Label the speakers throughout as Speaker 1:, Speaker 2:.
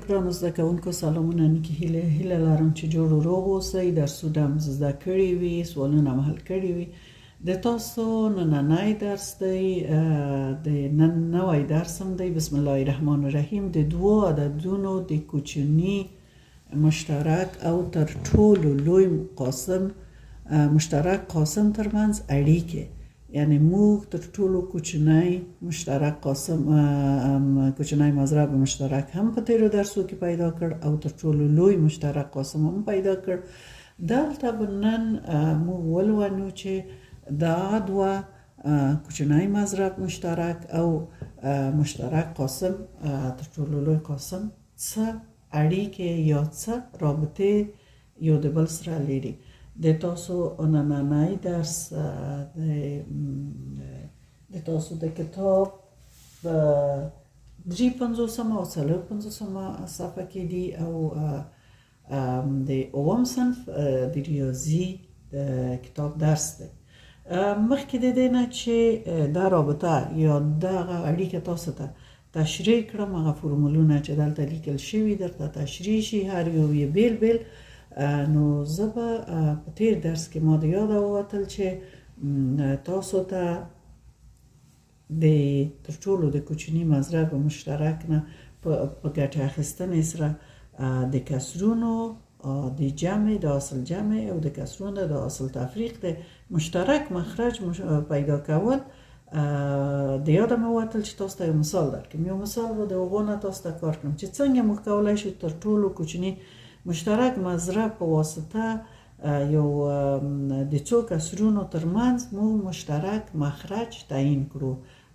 Speaker 1: ګرانو زده کوونکو سلامونه نیکې هیله لرم چې جوړ و روغ اوسئ درسونه مو زده کړي وي سوالونه مو حل کړي وي د تاسو نننی درس دی د نن نوی درس هم دی بسم الله الرحمن الرحیم د دوو عددونو د کوچني مشترک او تر ټولو لوی قاسم مشترک قاسم ترمنځ اړیکې یعنی موږ تر ټولو کوچنی مشترک قاسم کوچنی مضرب مشترک هم په تیرو درسو کې پیدا کړ او تر ټولو لوی مشترک قاسم هم پیدا کړ دلته به نن موږ ولولو چې دا دوه کوچنی مضرب مشترک او مشترک قاسم تر ټولو لوی قاسم څه اړیکې یا څه رابطې یو د بل سره لري د تاسو نننی درس د تاسو د کتاب 350 او 450 صفحه کې دی او د اووم صنف د ریاضي کتاب درس دی مخکې د دې نه چې دا رابطه یا دغه اړیکه تاسو ته تشریح کړم هغه فرمولونه چې دلته لیکل شوي درته تشریح شي هر یو یې بیل بیل نو زه به په تیر درس کې ما د یاده ووتل چې تاسو ته د تر ټولو د کوچني مضرب مشترک نه په ګټه اخیستنې سره د کسرونو د جمع د حاصل جمع او د کسرونو د حاصل تفریق د مشترک مخرج پیدا کول د یاده مې ووتل چې تاسو ته یو مثال درکړم یو مثال به د هغو نه تاسو ته کار کړم چې څنګه موږ کولی شو تر ټولو کوچني مشترک مضرب په واسطه یو د څو کسرونو ترمنځ مو مشترک مخرج تعیین کړو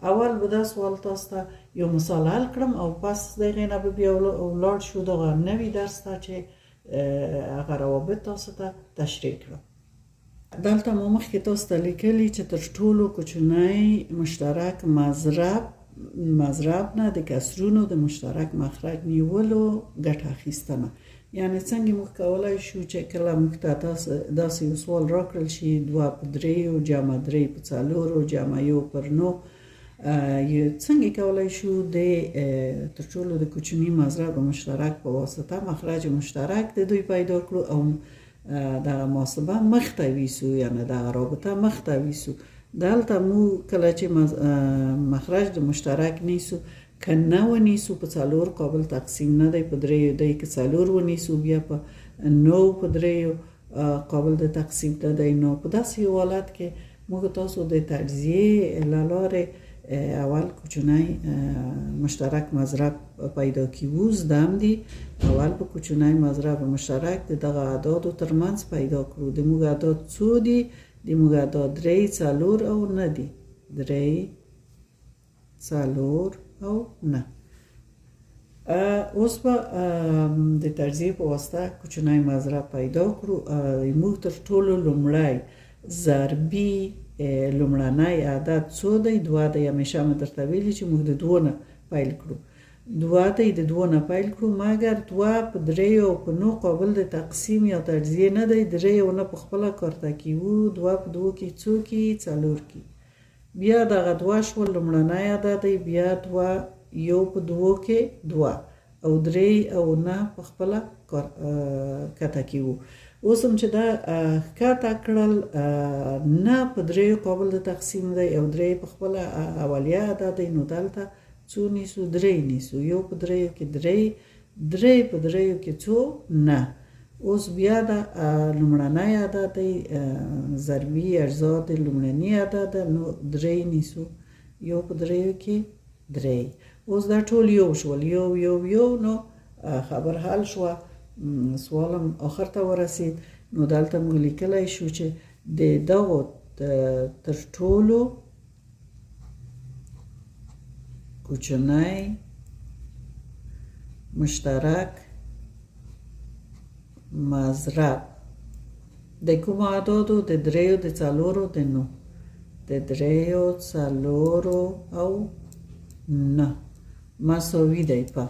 Speaker 1: اول به دا سوال تاسو ته یو مثال حل کړم او پس د هغې نه به بیا ولاړ شو دغه نوي درس ته چې هغه روابط تاسو ته تشریح کړم دلته مو مخکې تاسو ته لیکلي چې تر ټولو کوچنی مشترک مضرب نه د کسرونو د مشترک مخرج نیولو ګټه اخیستنه یعنی څنګه موږ کولی شو چې کله موږ ته داسې یو سوال راکړل شي 2 په 3 جمع 3 په 4 جمع 1 پر 9 څنګه کولی شو د تر ټولو د کوچني مضرب مشترک په واسطه مخرج مشترک د دوی پیدا کړو او دغه محاسبه مخته ویسو یعنی دغه رابطه مخته ویسو دلته مو کله چې مخرج د مشترک نیسو که نه ونیسو په 4 قابل تقسیم نه دی په 3 دی که 4 ونیسو بیا په 9 په 3 قابل د تقسیم نه دی نو په داسې حالت کې موږ تاسو د تجزیه له لارې اول کوچنی مشترک مضرب پیدا کیو زده هم دي اول په کوچنی مضرب مشترک د دغه اعدادو ترمنځ پیدا کړو د موږ اعداد څو دي د موږ اعداد 3 4 او نه دي 3 4 او نه اوس به د تجزیه په واسطه کوچنی مضرب پیدا کړو موږ تر ټولو لومړی ضربي لومړنی عدد څو دی 2 دی همیشه مې درته ویلي چې موږ د 2 نه پیل کړو 2 دی د 2 نه پیل کړو مګر 2 په 3 او په 9 قابل د تقسیم یا تجزیه نه دی 3 او نه په خپله کارته کیو 2 په 2 کې څو کې 4 کې بیا دغه 2 شول لومړنی عدد دی بیا 2 یو په 2 کې 2 او 3 او نه په خپله کته کیو اوس هم چې دا ښکته کړل نه په 3 قابل د تقسیم دی او 3 په خپله اولیه عدد دی نو دلته څو نیسو 3 نیسو یو په 3 کې 3 په 3 کې څو نه اوس بیا د لومړنی عدد دی ضربي اجزا د لومړني عدد نو 3 نیسو یو په 3 کې 3 اوس دا ټول یو شول یو نو خبر حل شوه سوالم آخر ته ورسید نو دلته موږ لیکلی شو چې د دغو تر ټولو کوچنی مشترک مضرب د کومو اعدادو د 3 د 4 د 9 د 3 4 او 9 مساوي دی په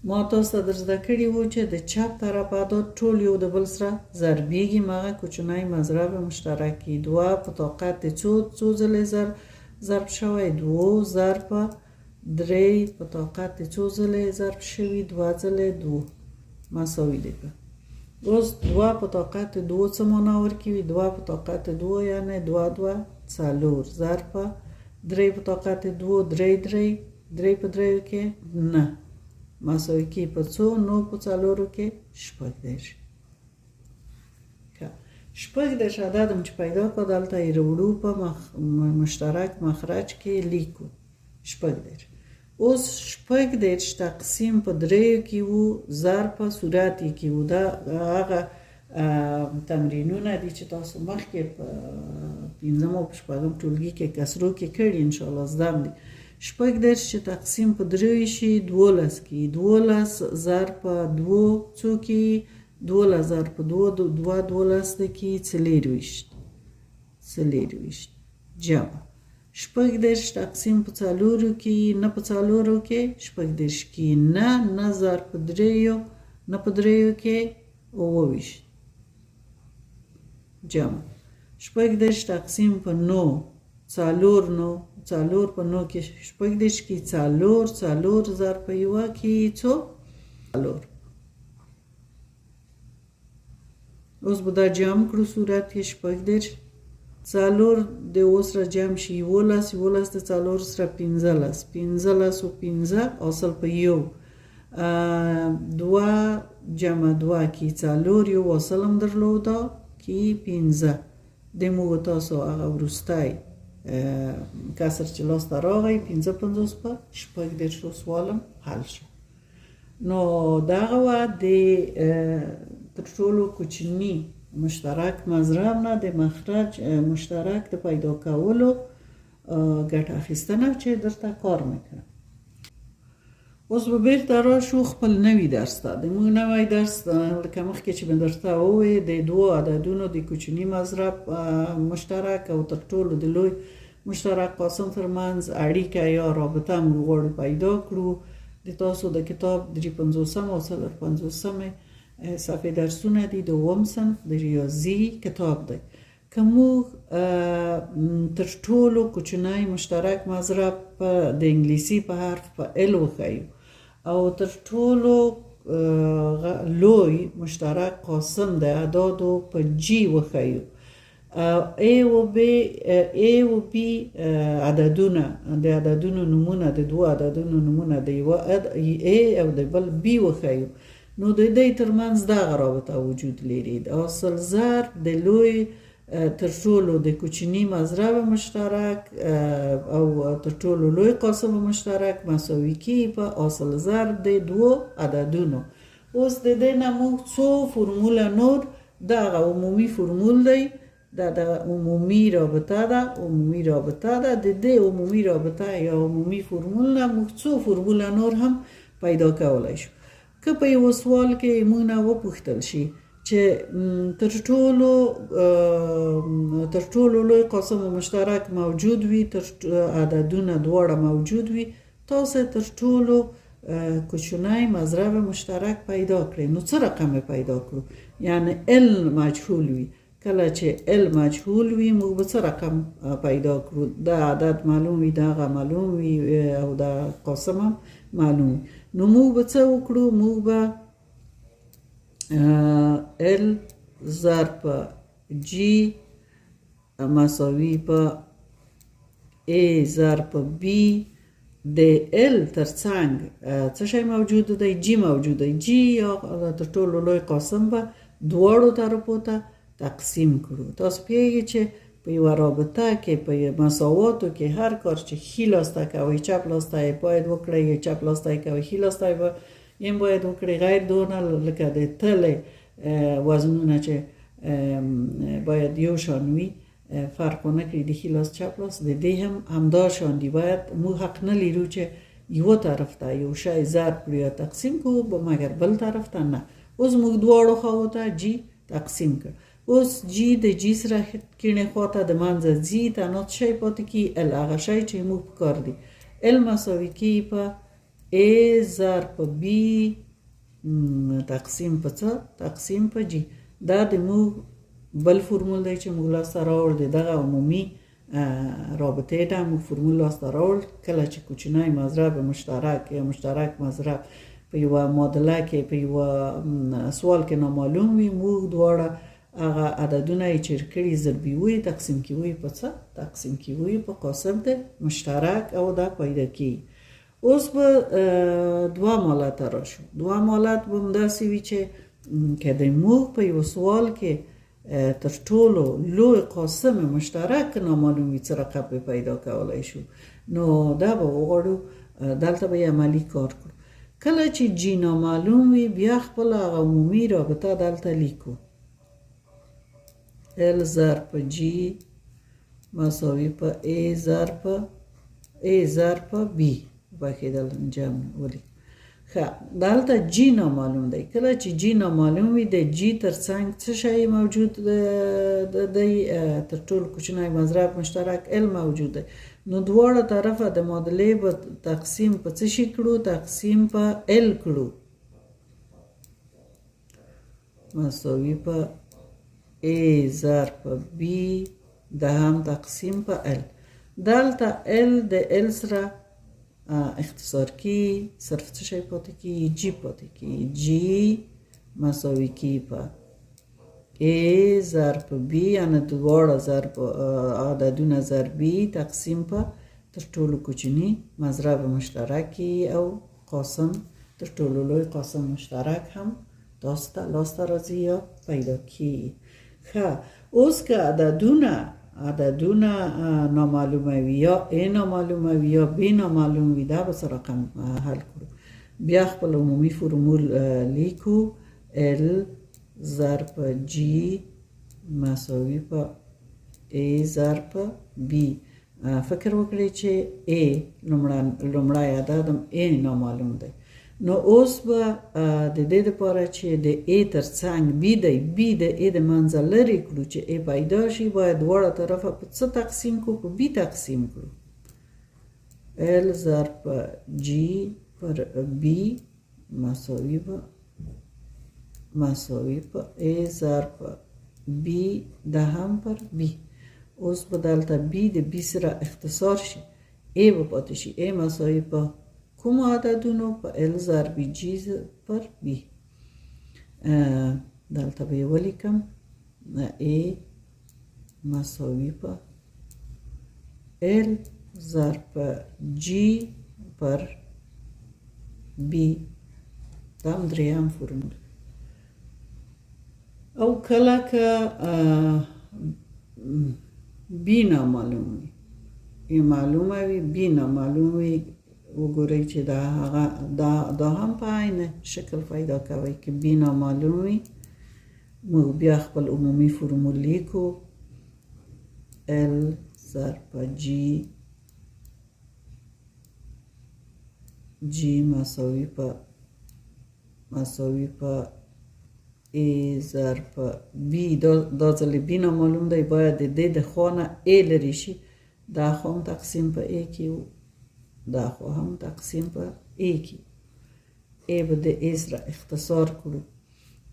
Speaker 1: ما تاسو ته در زده کړي وو چې د چپ طرف اعداد ټول یو د بل سره ضربیږي مغه کوچنی مضرب مشترکي 2 په طاقت د څو ځلې ضرب شوی 2 ضرب 3 په طاقت څو ځله ضرب شوي 2 ځله 2 مساوي دی اوس 2 په طاقت 2 څه معنا ورکوي 2 په طاقت 2 یعنی 2 2 څلور ضرب 3 په طاقت 2 3 3 3 په 3 کې 9 مساوي کې په څو 9 په څلورو کې شپږ دېرش شپږ دېرش عدد هم چې پیدا کړو دلته یې راوړو په مشترک مخرج کې لیکو شپږ دېرش اوس شپږ دېرش تقسیم په دریو کې وو ضرب په صورت کې وو دا هغه تمرینونه دي چې تاسو مخکې په پنځم او شپږم ټولګي کې کسرو کې کړي ان شاء الله زده دي شپږ دېرش چې تقسیم په دریو شي 12 کې 12 ضرب په 2 څو کې 12 ضرب په 2 12 کې څلېرویشت جمع شپږ دېرش تقسیم په څلورو کې نه په څلورو کې شپږ دېرش کې نه ضرب په دریو نه په دریو کې اوویشت جمع شپږ دېرش تقسیم په 9 څلور په 9 کې شپږ دېرش کې څلور ضرب په یوه کې څو څلور اوس به دا جمع کړو صورت کې شپږ دېرش څلور د اوس را جمع شي 11 د څلور سره 15 او 15 اصل په یو 2 جمع 2 کې څلور یو اصل هم درلوده کې 15 د موږ تاسو هغه وروستی کسر چې لاسته راغی 55 په شپږ دېرشو سوالم حل شو نو دغه وه د تر ټولو کوچني مشترک مضرب نه د مخرج مشترک د پیدا کولو ګټه اخیستنه چې درته کار میکنه اوس به بیرته راشو خپل نوي درس ته د موږ نوی درس لکه مخکې چې مې درته وویل د دوو عددونو د کوچني مضرب مشترک او تر ټولو د لوی مشترک قاسم ترمنځ اړیکه یا رابطه موږ غواړو پیدا کړو د تاسو د کتاب 53 او 450 صفحه درسونه دي د اووم صنف د ریاضي کتاب دی که موږ تر ټولو کوچنی مشترک مضرب د انګلیسي په حرف په ال وښیو او تر ټولو لوی مشترک قاسم د اعدادو په جی وښیو ای و بی عددونه د عددونو نمونه د دوه عددونو نمونه د یوه ای او د بل بی وښیو نو د دې ترمنځ دغه رابطه وجود لري د اصل ضرب د لوی تر ټولو د کوچني مضرب مشترک او تر ټولو لوی قاسم مشترک مساوي کیږي په اصل ضرب د دوه عددونو اوس د دې نه موږ څو فرموله نور دغه عمومي فرمول دی د عمومي رابطه ده د دې عمومي رابطه یا عمومي فرمول نه موږ څو فرموله نور هم پیدا کولای شو که په یو سوال کې موږ نه وپوښتل شي چې تر ټولو لوی قاسم مشترک موجود وي عددونه دواړه موجود وي تاسو تر ټولو کوچنی مضرب مشترک پیدا کړئ نو څه رقم پیدا کړو یعنی ال مجهول وي کله چې ال مجهول وي موږ به څه رقم پیدا کړو دا عدد معلوم وي دغه معلوم وي او دا قاسم هم معلوم وي نو موږ به څه وکړو موږ به ال ضرب جی مساوي په ای ضرب بی د ال ترڅنګ څه شی موجود دی جی موجود دی جی یا تر ټولو لوی قاسم به دواړو طرفو ته تقسیم کړو تاسو پیږئ چې په یوه رابطه کې په مساواتو کې هر کار چې ښي لاسته کوئ چپ لاسته یې باید وکړئ یا چپ لاسته یې کوئ ښي لاسته یې باید وکړئ غیر دونه لکه د تلې وزنونه چې باید یو شان وي فرق ونه کړي د ښي لاس چپ لاس د دې هم همدا شان دي باید موږ حق نه لرو چې یو طرف ته یو شی ضرب کړو یا تقسیم کړو مګر بل طرف ته نه اوس موږ دواړو خواو ته جی تقسیم کړ اوس جی د جی سره کیڼې خواته د منځه ځي تنها څه شی پاتې کي ال هغه شی چې موږ پکار دي ال مساوي کیږي په ای ضرب بی تقسیم په څه تقسیم په جی دا د موږ بل فرمول دی چې موږ لاسته راوړو دغه عمومي رابطې ته موږ فرمول لاسته راوړ. کله چې کوچنی مضرب مشترک یا مشترک مضرب په یوه معادله کې په یوه سوال کې نامعلوم وي، موږ دواړه هغه عددونه یې چیر کړي ضربي وي تقسیم کیږي په څه؟ تقسیم کیږي په قاسم د مشترک او دا پیدا کیږي. اوس به دوام حالت راشو. دوام حالت به همداسې وي چې که د موږ په یو سوال کې تر ټولو لوی قاسم مشترک نامعلوم وي څه رقم به پیدا کولی شو، نو دا به وغواړو دلته به عملی کار کړو. کله چې جی نامعلوم وي بیا خپل هغه عمومي رابطه دلته لیکو. ال ضرب جی مساوي په ای ضرب بی بخیدل جمع ولیک. دلته جی نامعلوم دی. کله چې جی نامعلوم وي د جی ترڅنګ څه شی موجود دی؟ تر ټولو کوچنی مضرب مشترک ال موجود دی. نو دواړه طرفه د معادلې به تقسیم په څه شي کړو؟ تقسیم په ال کړو. مساوي په ای ضرب بی د هم تقسیم په ال. دلته ال د ال سره اختصار کی صرف څه شی پاتې کی؟ جی پاتې کی. جی مساوي کی په ای ضرب بی، یعنی دواړه ضرب عددونه ضربي تقسیم په تر ټولو کوچني مضرب مشترکی او قاسم تر ټولو لوی قاسم مشترک هم لاسته راځي یا پیدا کی. اوس که عددونه نامعلومه وي یا ای نامعلومه وي یا بی نامعلوم وي، دا به څه رقم حل کړو؟ بیا خپل عمومي فرمول لیکو. ال ضرب جی مساوي په ای ضرب بی. فکر وکړئ چې ای لومړی عدد ای نامعلوم دی. نو اوس به د دې لپاره چې د ای ترڅنګ بی دی، بی د ای د منځه لرې کړو چې ای پیدا شي، باید دواړه طرفه په څه تقسیم کړو؟ په بی تقسیم کړو. ال ضرب جی پر بی مساوي په ای ضرب بی د هم پر بی. اوس به دلته بی د بی سره اختصار شي، ای به پاتې شي. ای مساوي په کوم عددونو؟ په ال ضرب جی پر بی. دلته به یې ولیکم. ای مساوي په ال ضرب جی پر بی. دا هم دریم فرمول. او کله که بی نامعلوم وي، ای معلومه وي بی نامعلوم وي، وګورئ چې دا هم په عین شکل پیدا کوي. که بی نامعلوم وي موږ بیا خپل عمومي فرمول لیکو. ال ضرب جی مساوي په ای ضرب بی. دا ځل بی نامعلوم دی، باید د دې د خوا نه ای لرې شي. دا خوا هم تقسیم په ای کې و، دا خو هم تقسیم په ای کې. ای به د ای سره اختصار کړو.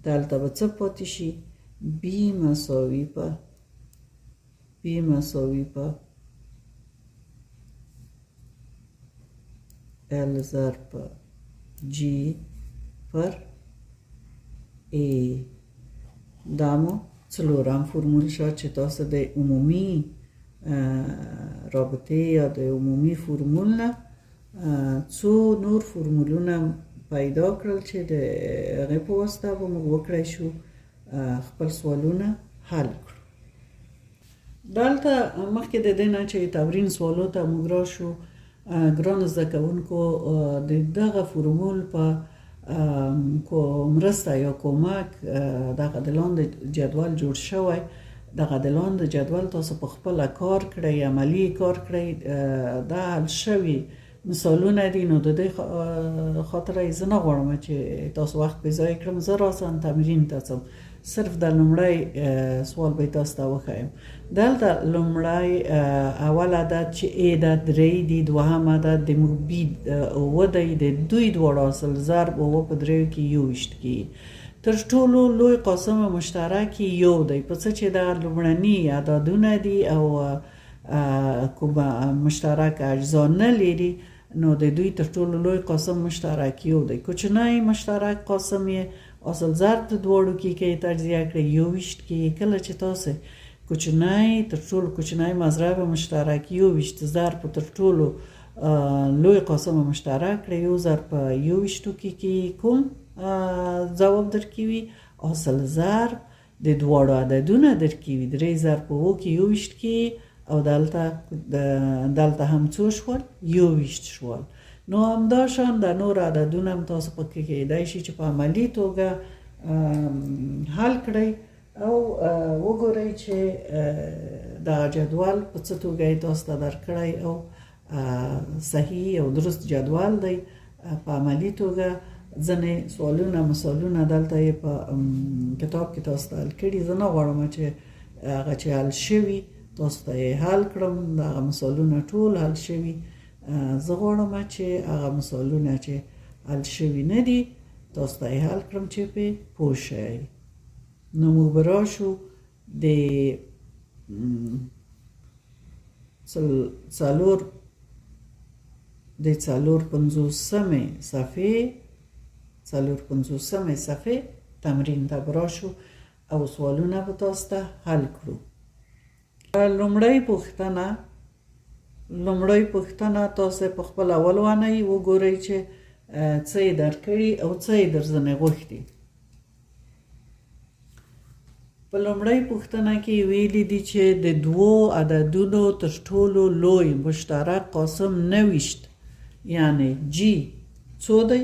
Speaker 1: دلته به څه پاتې شي؟ بی مساوي په ال ضرب جی پر ای. دا مو څلورم فرمول شو چې تاسو د عمومي رابطه یا د عمومي فرمول نه څو نور فرمولونه پیدا کړل چې د هغې په واسطه به موږ وکړی شو خپل سوالونه حل کړو. دلته مخکې د دې نه چې تمرین سوالو ته موږ راشو، ګرانو زده کوونکو، د دغه فرمول په مرسته یا کمک دغه د لاندې جدول جوړ شوی. دغه د لاندې جدول تاسو په خپله کار کړئ، عملی کار کړئ. دا حل شوي مثالونه دي، نو د دې خاطره زه نه غواړم چې تاسو وخت بې ځایه کړم. زه راسم تمرین ته ځم. صرف د لومړی سوال به تاسو ته وښیم. دلته لومړی اول عدد چې ای ده 3 دي، دوهم عدد د موږ بي 9 دی. د دوی دواړو اصل ضرب 9 په 3 کې 21 کېږي. تر ټولو لوی قاسم مشترک یو دی، په څه چې دا لومړني عددونه دي او کوم مشترک اجزا نه لري نو د دوی تر ټولو لوی قاسم مشترک یو دی. کوچنی مشترک قاسم یې اصل ضرب د دواړو کې تجزیه کړئ 21 کې. کله چې تاسو کوچنی تر ټولو کوچنی مضرب مشترک 21 ضرب تر ټولو لوی قاسم مشترک کړئ یو ضرب 21 کې کوم ځواب درکوي اصل ضرب د دواړو عددونه درکوي 3 ضرب 21 کې او دلته هم څو شول 21 شول. نو همداشان د نور عددونه هم تاسو پکې کېدای شي چې په عملي توګه حل کړئ او وګورئ چې دا جدول په څه توګه یې تاسو ته درکړی او صحیح او درست جدول دی. په عملي توګه ځینې سوالونه مثالونه دلته یې په کتاب کې تاسو ته حل کړي. زه نه غواړم چې هغه چې حل شوي تاسو ته یې حل کړم دغه مثالونه ټول حل شوي. زه غواړم چې هغه مثالونه چې حل شوي نه دي تاسو ته یې حل کړم چې پې پوه شئ. نو موږ به راشو د څلور پنځوسمې صفحې تمرین ته به راشو او سوالونه به تاسو ته حل کړو. لومړی پوښتنه تاسو په خپل اول وانه وګورئ چې څه یې درکړي او څه یې درځنې غوښتي. په لومړی پوښتنه کې ویلي دي چې د دوو عددونو تر ټولو لوی مشترک قاسم 29 یعنی جی څو دی؟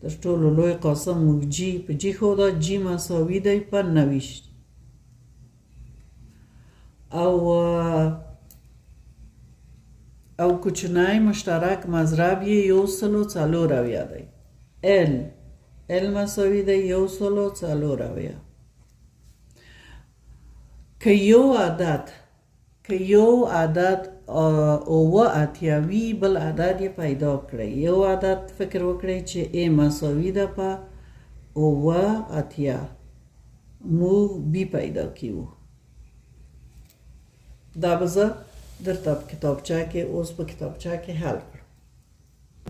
Speaker 1: تر ټولو لوی قاسم موږ جی په جی ښوده جی مساوي دی په 29 او کوچنی مشترک مضرب یې 140 دی. ال مساوي دی 140. که یو عدد اوه اتیاوي بل عدد یې پیدا کړئ. یو عدد فکر وکړئ چې ا مساوي ده په اوه اتیا موږ بی پیدا کیو. دا به زه درته په کتابچه کې اوس په کتابچه کې حل کړم.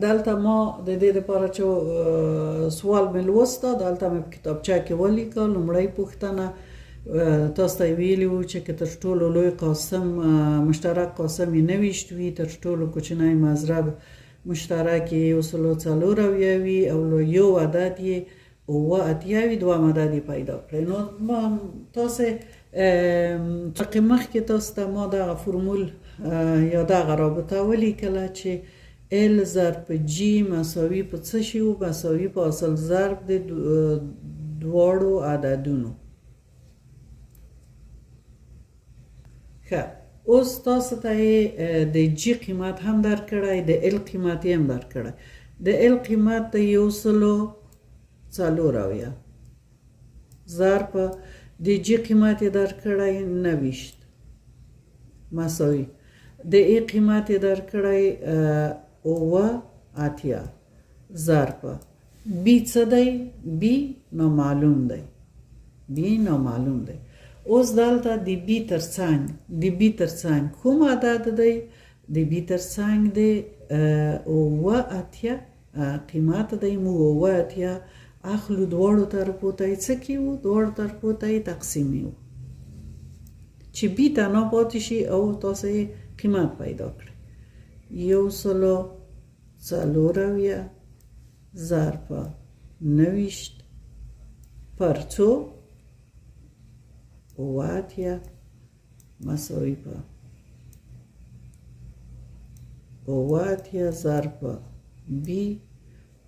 Speaker 1: دلته ما د دې لپاره چې سوال مې لوسته دلته مې په کتابچه کې ولیکه. لومړی پوښتنه تاسو ته ویلي وو چې که تر ټولو لوی قاسم مشترک قاسم یې 29 وي تر ټولو کوچنی مضرب مشترک یې 140 وي او یو عدد یې اوه اتیا وي دوه عدد یې پیدا کړئ. نو ما تاسو مخکې تاسو ته ما دغه فرمول یا دغه رابطه ولیکله چې ال ضرب جی مساوي په څه شي و؟ مساوي په اصل ضرب د دواړو عددونو. اوس تاسو ته د جی قیمت هم درکړی د ال قیمت هم درکړی. د ال قیمت د 140 ضرب د جی قیمت درکړی 29 مساوي د ای قیمت درکړی اوه اتیا ضرب بی څه دی؟ بی نامعلوم دی. اوس دلته د بی ترڅنګ کوم عدد دی؟ د بی ترڅنګ دی اوه اتیا قیمت دی. مو اوه اتیا اخلو دواړو طرفو ته یې څه کیو؟ دواړو طرفو ته یې تقسیمیو چې بی تنها پاتې شي او تاسو یې قیمت پیدا کړئ. 140 ضرب 29 پر څو؟ اوه اتیا مساوي په اوه اتیا ضرب بی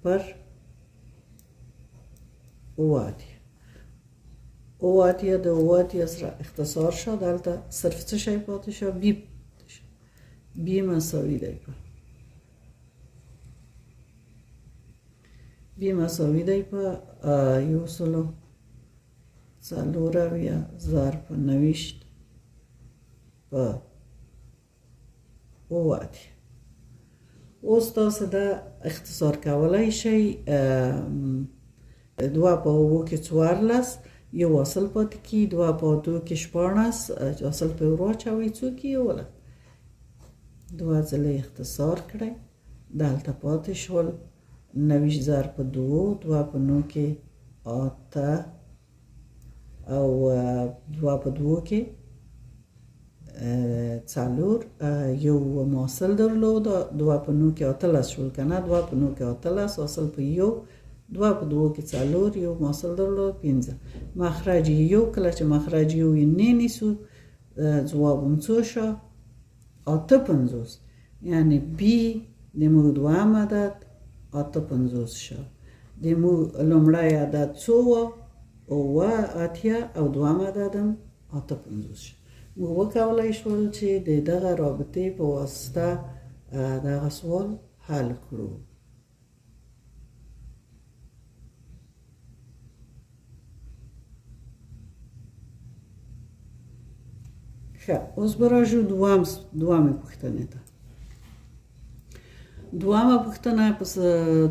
Speaker 1: پر اوه اتیا. اوه اتیا د اوه اتیا سره اختصار شو. دلته صرف څه شی پاتې شو؟ بی پاتې شو. بی مساوي دی په 140 ضرب 29 په اوه اتیا. اوس تاسو دا اختصار کولی شئ. دوه په اوه کې 14 یو حاصل پاتې کیږي. دوه په دوه کې 14 حاصل په ور واچوئ څو کیږي؟ دوه ځله اختصار کړئ دلته پاتې شول 90 ضرب په 2 2 په 9 کې 8 او 2 په 2 کې 4 یو معاصل درلود 2 په 9 کې 18 شول کنه 2 په 9 کې 18 حاصل په یو 2 په 2 کې 4 یو معاصل درلود 5 مخرج یو کله چې مخرج یو نه نیسو ځواب هم څو شو 58 یعنی بی د موږ دوام عدد 58 شو د موږ لومړی عدد څو او اتیا او دوام عدد هم 58 شو موږ وکولای شول چې د دغه رابطې په واسطه دغه سوال حل کړو اوس به راځو دوامې پوښتنې ته دوامه پوښتنه پس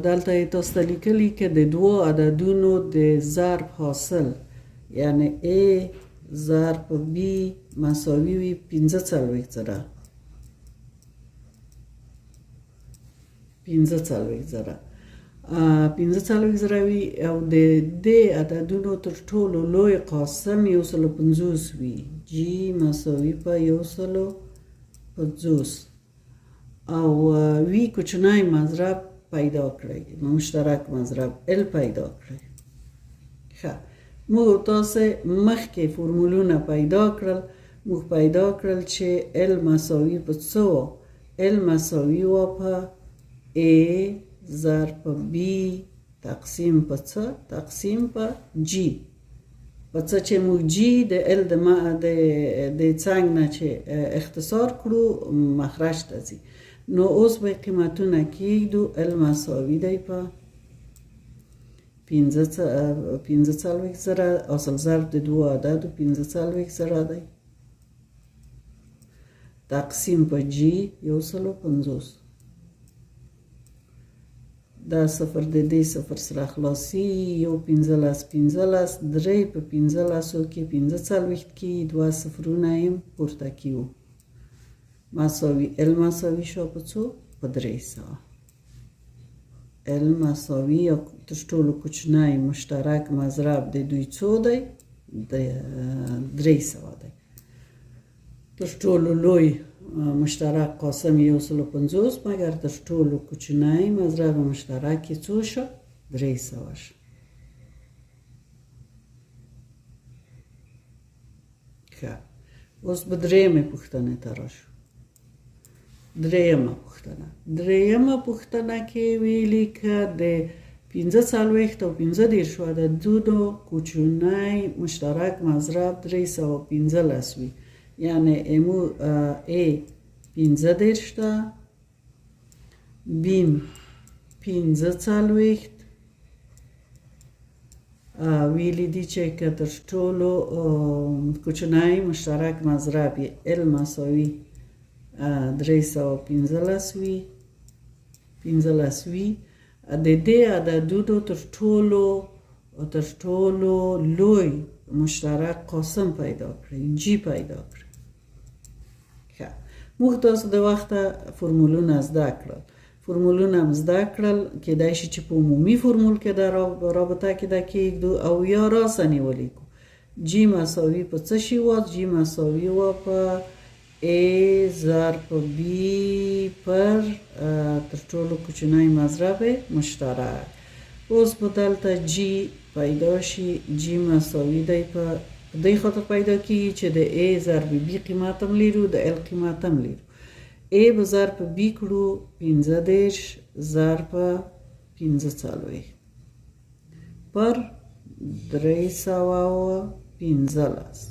Speaker 1: دلته تاسو ته لیکلي که د دوو عددونو د ضرب حاصل یعنی A ضرب B مساوي وي 45 ذره 45 ذره 45 ذره وي او د دې عددونو تر ټولو لوی قاسم 150 وي G مساوي په 150 او وی کوچنی مضرب پیدا کړئ مشترک مضرب L پیدا کړئ موږ تاسو مخکې فرمولونه پیدا کړل چې L مساوي په څو L مساوي و په A ضرب په B تقسیم په څه تقسیم په G په څه چې موږ G د L د څنګ نه چې اختصار کړو مخرج ته ځي نو اوس به قیمتونه کېږدو L مساوي دی په 45 ذره اصل ضرب د دوه عددو 45 ذره دی تقسیم په G 150 دا صفر د دې صفر سره خلاصي یو 15 درې په 15 کې 45 کې دوه صفرونه یې پورته کیو مساوي L مساوي شو په څو په 300 L مساوي او تر ټولو کوچنی مشترک مضرب د دوی څو دی د 300 دی تر ټولو لوی مشترک قاسم 150 مگر تر ټولو کوچنی مضرب مشترک څو شو 300 شو اوس به درېیمې پوښتنې ته راشو درېیمه پوښتنه کې ویلي که د 45 او 15 عددونو کوچنی مشترک مضرب 315 وي یعنی امو A 15 ده بیم 15 ویلی دی چې که تر ټولو کوچنی مشترک مضرب L مساوي 315 وي د دې عددونو تر ټولو لوی مشترک قاسم پیدا کړئ G پیدا کړئ موږ تاسو د وخته فرمولونه زده کړل کېدای شي چې په عمومي فرمول کې د رابطه کې دا کېږدو او یا راسنې ولیکو G مساوي په څه شي و G مساوي و په A ضرب په B پر تر ټولو کوچنی مضرب مشترک اوس به دلته G پیدا شي G مساوي دی په دې خاطر پیدا کیږي چې د A ضرب B قیمت هم لرو د L قیمت هم لرو A به ضرب B کړو 15 ضرب 45 پر 315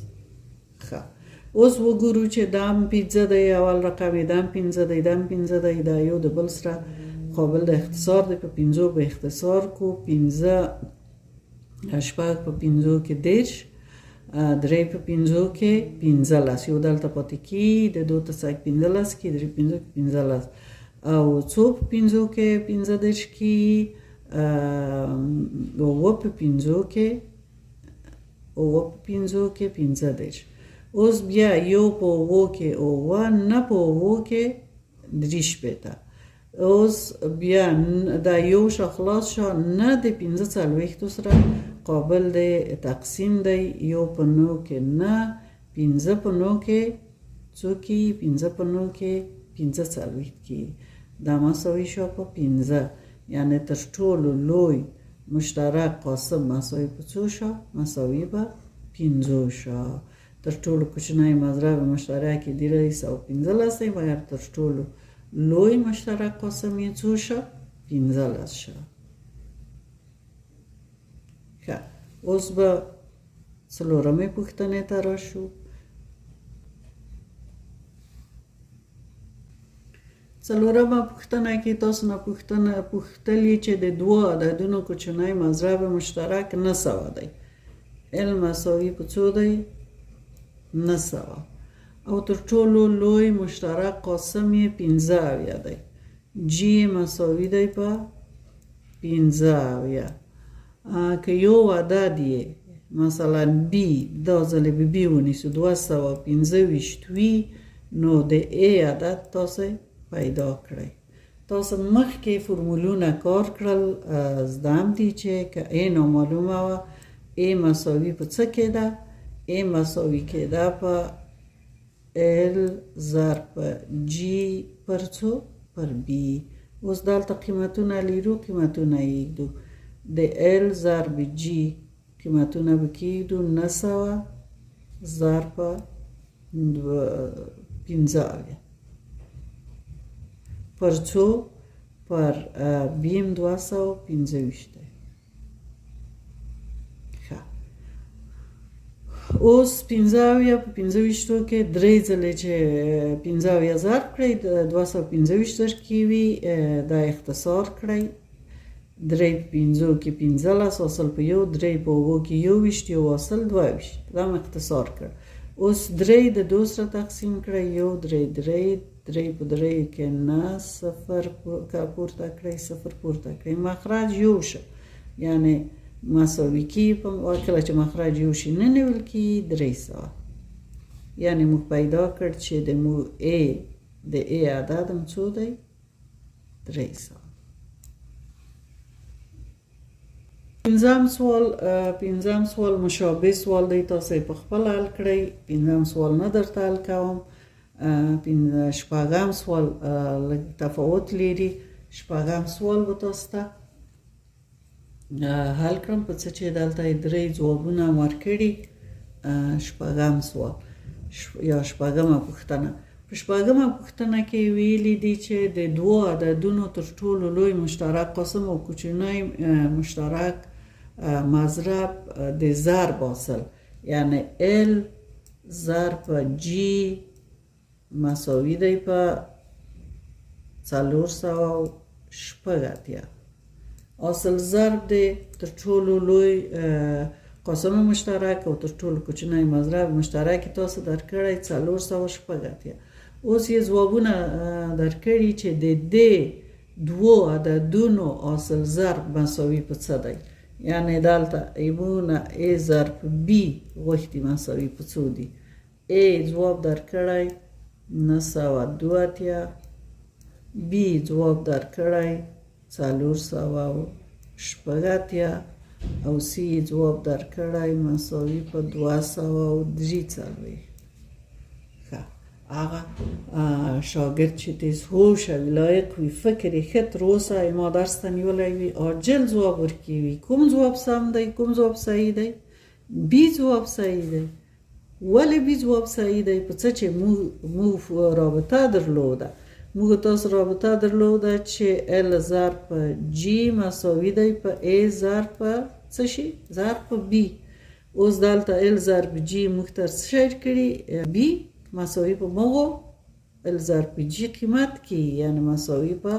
Speaker 1: اوس وګورو چې دام 15 دی اول رقم دام 15 دی دام 15 دی دا یو د بل سره قابل د اختصار دی په 15 به اختصار کو 15 شپږ په 15 کې 10 درې په 15 کې 15 یو دلته پاتې کی د دوه تسک 15 کې درې 15 کې 15 او څو په 15 کې 15 کې او په 15 کې او په 15 کې 15 اوس بیا یو په وو کې او نه په وو کې شپېته. اوس بیا دا یو شو خلاص شو، نه د 45 سره قابل د تقسیم دی. یو په 9 کې نه، 15 په 9 کې څو کې؟ 15 په 9 کې 45 کې. دا مساوي شو په 15. یعنی تر ټولو لوی مشترک قاسم مساوي په څو شو؟ مساوي په 15 شو. تر ټولو کوچنی مضرب مشترک 215 دی، مګر تر ټولو لوی مشترک قاسم یې څو شو؟ 15 شو. ښه، اوس به څلورمې پوښتنې ته راشو. څلورمه پوښتنه کې تاسو نه پوښتلي چې د دوه عددونو کوچنی مضرب مشترک 900 دی. ال مساوي په څو دی؟ 900. او تر ټولو لوی مشترک قاسم یې 15 دی. جی مساوي دی په 15. که یو عدد یې مثلا بی، دا ځل به بی ونیسو، 225 وي، نو د ای عدد تاسو پیدا کړئ. تاسو مخکې فرمولونه کار کړل، زده هم دي چې که ای نامعلومه وه، ای مساوي په څه کېده؟ ای مساوي کېده په ال ضرب په جی پر څو؟ پر بی. اوس دلته قیمتونه لیرو، قیمتونه یږدو. د ال ضرب جی قیمتونه به کېږدو 900 ضرب په 15 پر څو؟ پر بیم 225 دی. ښه، اوس 15 په 25 کې درې ځلې چې 15 ضرب کړئ 225 درکوي، دا اختصار کړئ. 3 په 5 کې 15 حاصل په یو، 3 په 2 کې 21، یو حاصل 22. دا م اختصار کړ. اوس 3 د 2 سره تقسیم کړئ، 1 3 3 په 3 کې 9 0 پورته کړئ، 0 پورته کړئ، مخرج یو شو. یعنی مساوي کې کله چې مخرج یو شي نه نیول کې 300. یعنی موږ پیدا کړ چې د ای عدد هم څو دی؟ 300. پنځم سوال مشابه سوال دی، تاسو په خپل حل کړئ. پنځم سوال نه درته حل کوم. شپږم سوال لږ تفاوت لري. شپږم سوال به تاسو ته حل کړم په څه چې دلته 3 ځوابونه ورکړي. شپږم سوال یا شپږمه پوښتنه. په شپږمه پوښتنه کې ویلي دي چې د دوه عددونو تر ټولو لوی مشترک قاسم او کوچنی مشترک مضرب د ضرب حاصل، یعنی ال ضرب جی مساوي دی په 480. حاصل ضرب دی تر ټولو لوی قاسم مشترک او تر ټولو کوچنی مضرب مشترک تاسو درکړی 480. اوس یې ځوابونه درکړي چې د دې دوه عددونو حاصل ضرب مساوي په څه دی. یعنی دلته ایمونه ای ضرب بی غوښتي مساوي په څو دی. ای ځواب درکړی 902، بی ځواب درکړی 480 او سی ځواب درکړی مساوي په 243. هغه شاگرد چې تیز هوش او لایق وي، فکر یې ښه تر اوسه ما درس ته نیولی وي، عاجل ځواب ورکوي. کوم ځواب سم دی؟ کوم ځواب صحیح دی؟ بی ځواب صحیح دی. ولې بی ځواب صحیح دی؟ په څه چې موږ رابطه درلوده، موږ تاسو رابطه درلوده چې ال ضرب په جی مساوي دی په ای ضرب په څه شي؟ ضرب په بی. اوس دلته ال ضرب جی موږ ته څه شی کړي؟ بی مساوي په مغو ال ضرب جی قیمت کی، یعنی مساوي په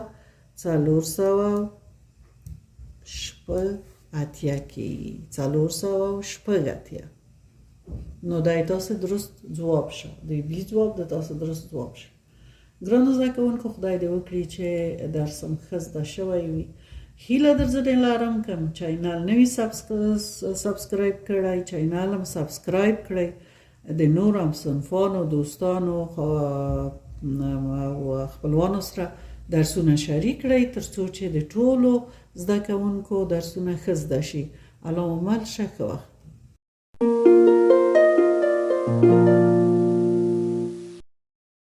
Speaker 1: 480 کی، 480. نو دای تاسو درست جواب شو، دی بی جواب د تاسو درست جواب شو. ګرانو زده کوونکو، خدای دې وکړي چې درسم ښه زده شوی وي. هیله درځنې لرم کوم چینل نوی سبسکرایب کړئ، چینل هم سبسکرایب کړئ. د نور هم صنفانو دوستانو او خپلوانو سره درسونه شریک کړئ ترڅو چې د ټولو زده کوونکو درسونه ښه زده شي. علامه مل ښه وخت.